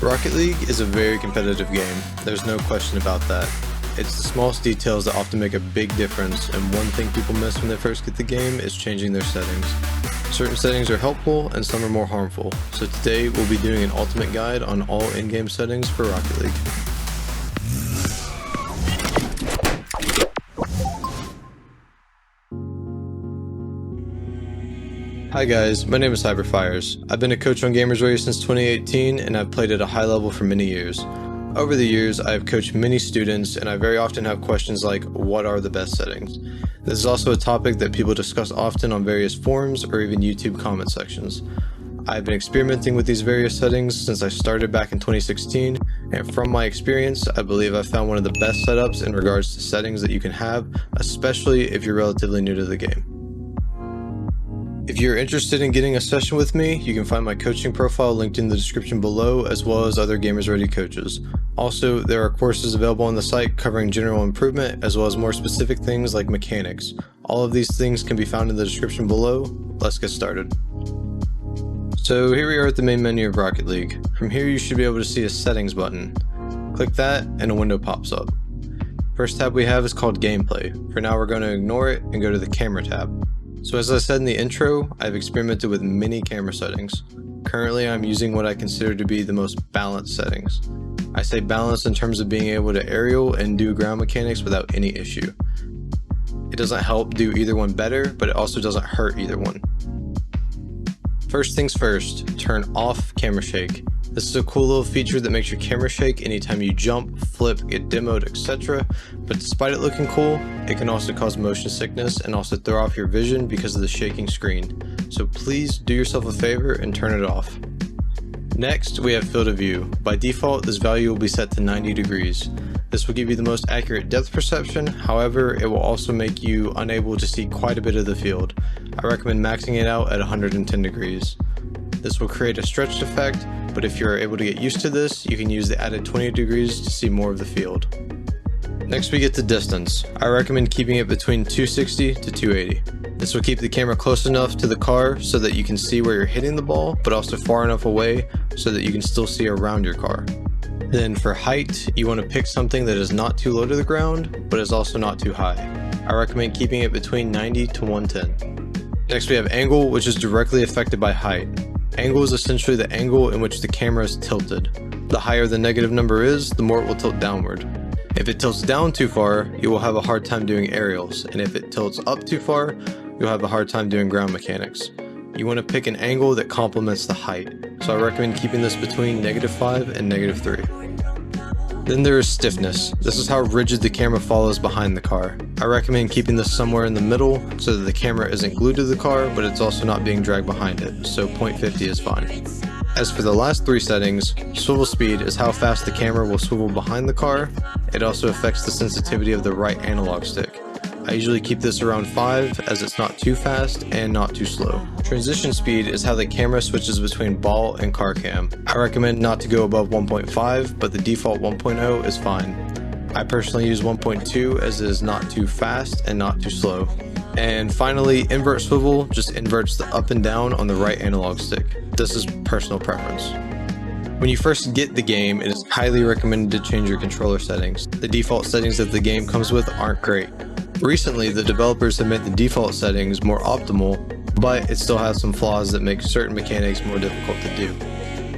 Rocket League is a very competitive game, there's no question about that. It's the smallest details that often make a big difference, and one thing people miss when they first get the game is changing their settings. Certain settings are helpful and some are more harmful, so today we'll be doing an ultimate guide on all in-game settings for Rocket League. Hi guys, my name is Hyperfirez. I've been a coach on GamersRdy since 2018 and I've played at a high level for many years. Over the years, I have coached many students and I very often have questions like, what are the best settings? This is also a topic that people discuss often on various forums or even YouTube comment sections. I've been experimenting with these various settings since I started back in 2016, and from my experience, I believe I've found one of the best setups in regards to settings that you can have, especially if you're relatively new to the game. If you're interested in getting a session with me, you can find my coaching profile linked in the description below, as well as other GamersRdy coaches. Also, there are courses available on the site covering general improvement, as well as more specific things like mechanics. All of these things can be found in the description below. Let's get started. So here we are at the main menu of Rocket League. From here you should be able to see a settings button. Click that and a window pops up. First tab we have is called Gameplay. For now we're going to ignore it and go to the Camera tab. So as I said in the intro, I've experimented with many camera settings. Currently I'm using what I consider to be the most balanced settings. I say balanced in terms of being able to aerial and do ground mechanics without any issue. It doesn't help do either one better, but it also doesn't hurt either one. First things first, turn off camera shake. This is a cool little feature that makes your camera shake anytime you jump, flip, get demoed, etc. But despite it looking cool, it can also cause motion sickness and also throw off your vision because of the shaking screen. So please do yourself a favor and turn it off. Next, we have field of view. By default, this value will be set to 90 degrees. This will give you the most accurate depth perception, however, it will also make you unable to see quite a bit of the field. I recommend maxing it out at 110 degrees. This will create a stretched effect, but if you're able to get used to this, you can use the added 20 degrees to see more of the field. Next we get to distance. I recommend keeping it between 260 to 280. This will keep the camera close enough to the car so that you can see where you're hitting the ball, but also far enough away so that you can still see around your car. Then for height, you want to pick something that is not too low to the ground, but is also not too high. I recommend keeping it between 90 to 110. Next we have angle, which is directly affected by height. Angle is essentially the angle in which the camera is tilted. The higher the negative number is, the more it will tilt downward. If it tilts down too far, you will have a hard time doing aerials, and if it tilts up too far, you'll have a hard time doing ground mechanics. You want to pick an angle that complements the height, so I recommend keeping this between -5 and -3. Then there is stiffness. This is how rigid the camera follows behind the car. I recommend keeping this somewhere in the middle so that the camera isn't glued to the car, but it's also not being dragged behind it, so 0.50 is fine. As for the last three settings, swivel speed is how fast the camera will swivel behind the car. It also affects the sensitivity of the right analog stick. I usually keep this around 5 as it's not too fast and not too slow. Transition speed is how the camera switches between ball and car cam. I recommend not to go above 1.5, but the default 1.0 is fine. I personally use 1.2 as it is not too fast and not too slow. And finally, invert swivel just inverts the up and down on the right analog stick. This is personal preference. When you first get the game, it is highly recommended to change your controller settings. The default settings that the game comes with aren't great. Recently, the developers have made the default settings more optimal, but it still has some flaws that make certain mechanics more difficult to do.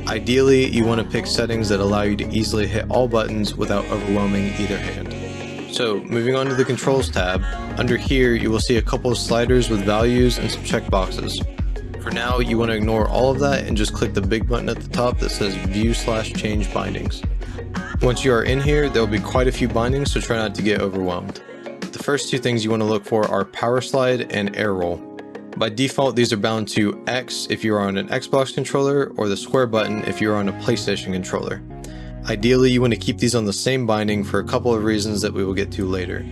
Ideally, you want to pick settings that allow you to easily hit all buttons without overwhelming either hand. So, moving on to the Controls tab, under here you will see a couple of sliders with values and some checkboxes. For now, you want to ignore all of that and just click the big button at the top that says View/Change Bindings. Once you are in here, there will be quite a few bindings, so try not to get overwhelmed. The first two things you want to look for are Power Slide and Air Roll. By default, these are bound to X if you are on an Xbox controller or the square button if you are on a PlayStation controller. Ideally, you want to keep these on the same binding for a couple of reasons that we will get to later.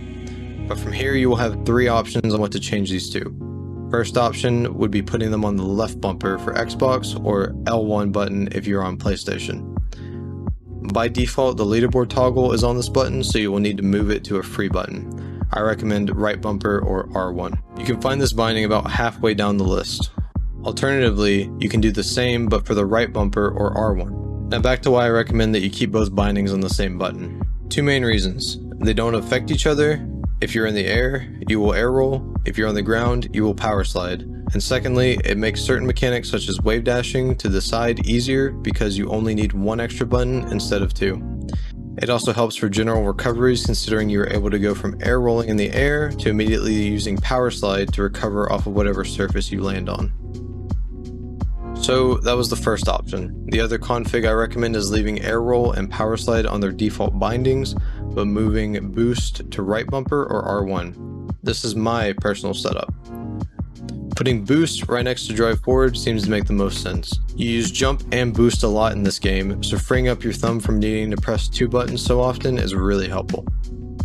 But from here, you will have three options on what to change these to. First option would be putting them on the left bumper for Xbox or L1 button if you're on PlayStation. By default, the leaderboard toggle is on this button, so you will need to move it to a free button. I recommend right bumper or R1. You can find this binding about halfway down the list. Alternatively, you can do the same but for the right bumper or R1. Now back to why I recommend that you keep both bindings on the same button. Two main reasons. They don't affect each other. If you're in the air, you will air roll. If you're on the ground, you will power slide. And secondly, it makes certain mechanics such as wave dashing to the side easier because you only need one extra button instead of two. It also helps for general recoveries, considering you are able to go from air rolling in the air to immediately using power slide to recover off of whatever surface you land on. So that was the first option. The other config I recommend is leaving air roll and power slide on their default bindings, but moving boost to right bumper or R1. This is my personal setup. Putting boost right next to drive forward seems to make the most sense. You use jump and boost a lot in this game, so freeing up your thumb from needing to press two buttons so often is really helpful.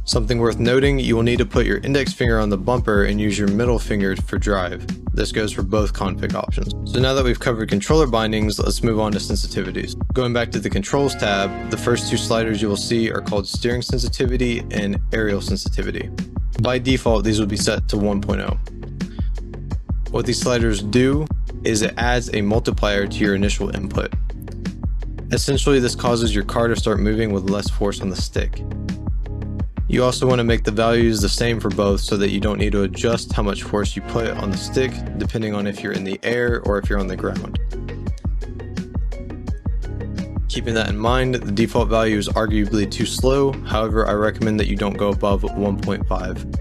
Something worth noting, you will need to put your index finger on the bumper and use your middle finger for drive. This goes for both config options. So now that we've covered controller bindings, let's move on to sensitivities. Going back to the controls tab, the first two sliders you will see are called steering sensitivity and aerial sensitivity. By default, these will be set to 1.0. What these sliders do is it adds a multiplier to your initial input. Essentially, this causes your car to start moving with less force on the stick. You also want to make the values the same for both so that you don't need to adjust how much force you put on the stick depending on if you're in the air or if you're on the ground. Keeping that in mind, the default value is arguably too slow, however I recommend that you don't go above 1.5.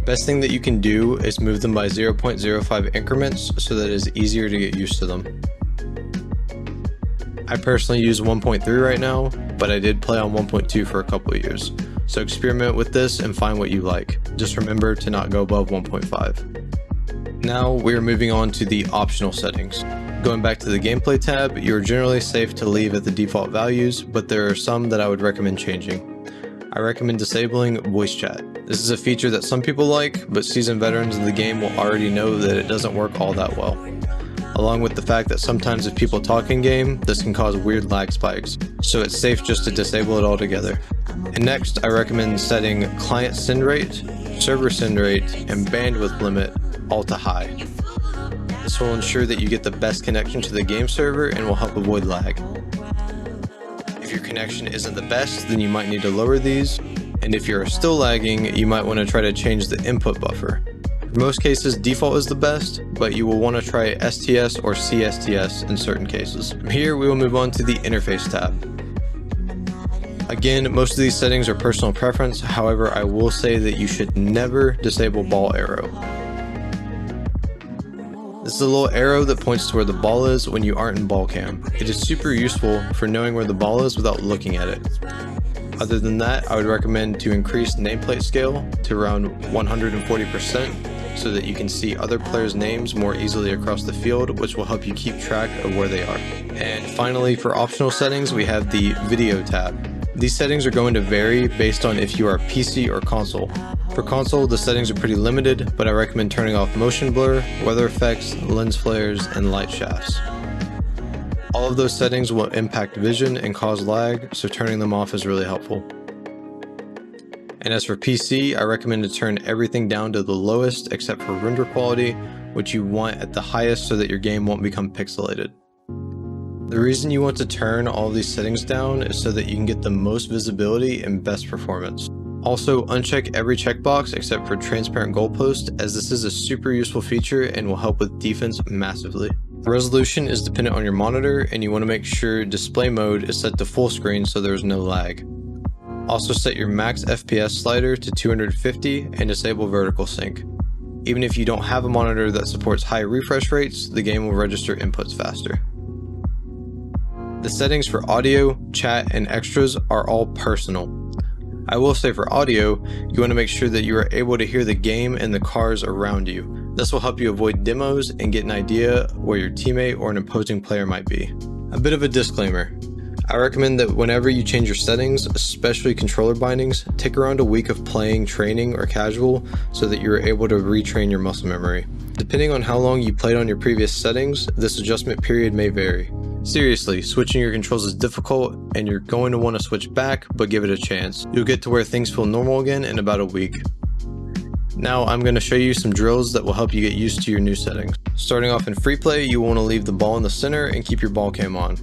Best thing that you can do is move them by 0.05 increments so that it is easier to get used to them. I personally use 1.3 right now, but I did play on 1.2 for a couple of years. So experiment with this and find what you like. Just remember to not go above 1.5. Now we are moving on to the optional settings. Going back to the gameplay tab, you are generally safe to leave at the default values, but there are some that I would recommend changing. I recommend disabling voice chat. This is a feature that some people like, but seasoned veterans of the game will already know that it doesn't work all that well. Along with the fact that sometimes if people talk in game, this can cause weird lag spikes, so it's safe just to disable it altogether. And next, I recommend setting client send rate, server send rate, and bandwidth limit all to high. This will ensure that you get the best connection to the game server and will help avoid lag. If your connection isn't the best, then you might need to lower these, and if you're still lagging, you might want to try to change the input buffer. For most cases, default is the best, but you will want to try STS or CSTS in certain cases. From here, we will move on to the interface tab. Again, most of these settings are personal preference, however, I will say that you should never disable ball arrow. This is a little arrow that points to where the ball is when you aren't in ball cam. It is super useful for knowing where the ball is without looking at it. Other than that, I would recommend to increase nameplate scale to around 140% so that you can see other players' names more easily across the field, which will help you keep track of where they are. And finally, for optional settings, we have the video tab. These settings are going to vary based on if you are PC or console. For console, the settings are pretty limited, but I recommend turning off motion blur, weather effects, lens flares, and light shafts. All of those settings will impact vision and cause lag, so turning them off is really helpful. And as for PC, I recommend to turn everything down to the lowest except for render quality, which you want at the highest so that your game won't become pixelated. The reason you want to turn all of these settings down is so that you can get the most visibility and best performance. Also, uncheck every checkbox except for transparent goalpost, as this is a super useful feature and will help with defense massively. The resolution is dependent on your monitor, and you want to make sure display mode is set to full screen so there's no lag. Also set your max FPS slider to 250 and disable vertical sync. Even if you don't have a monitor that supports high refresh rates, the game will register inputs faster. The settings for audio, chat, and extras are all personal. I will say for audio, you want to make sure that you are able to hear the game and the cars around you. This will help you avoid demos and get an idea where your teammate or an opposing player might be. A bit of a disclaimer. I recommend that whenever you change your settings, especially controller bindings, take around a week of playing, training, or casual so that you are able to retrain your muscle memory. Depending on how long you played on your previous settings, this adjustment period may vary. Seriously, switching your controls is difficult and you're going to want to switch back, but give it a chance. You'll get to where things feel normal again in about a week. Now I'm going to show you some drills that will help you get used to your new settings. Starting off in free play, you want to leave the ball in the center and keep your ball cam on.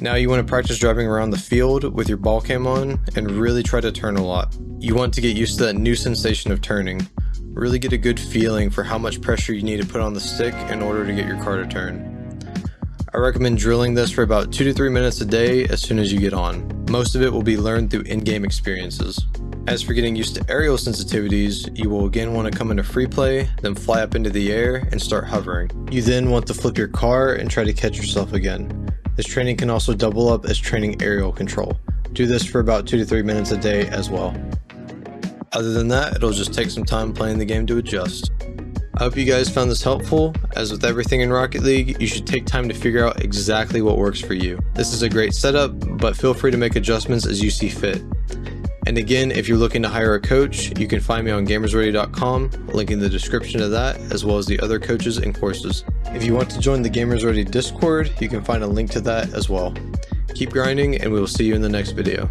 Now you want to practice driving around the field with your ball cam on and really try to turn a lot. You want to get used to that new sensation of turning. Really get a good feeling for how much pressure you need to put on the stick in order to get your car to turn. I recommend drilling this for about 2 to 3 minutes a day as soon as you get on. Most of it will be learned through in-game experiences. As for getting used to aerial sensitivities, you will again want to come into free play, then fly up into the air and start hovering. You then want to flip your car and try to catch yourself again. This training can also double up as training aerial control. Do this for about 2 to 3 minutes a day as well. Other than that, it'll just take some time playing the game to adjust. I hope you guys found this helpful. As with everything in Rocket League, you should take time to figure out exactly what works for you. This is a great setup, but feel free to make adjustments as you see fit. And again, if you're looking to hire a coach, you can find me on GamersRdy.com, link in the description of that, as well as the other coaches and courses. If you want to join the GamersRdy Discord, you can find a link to that as well. Keep grinding, and we will see you in the next video.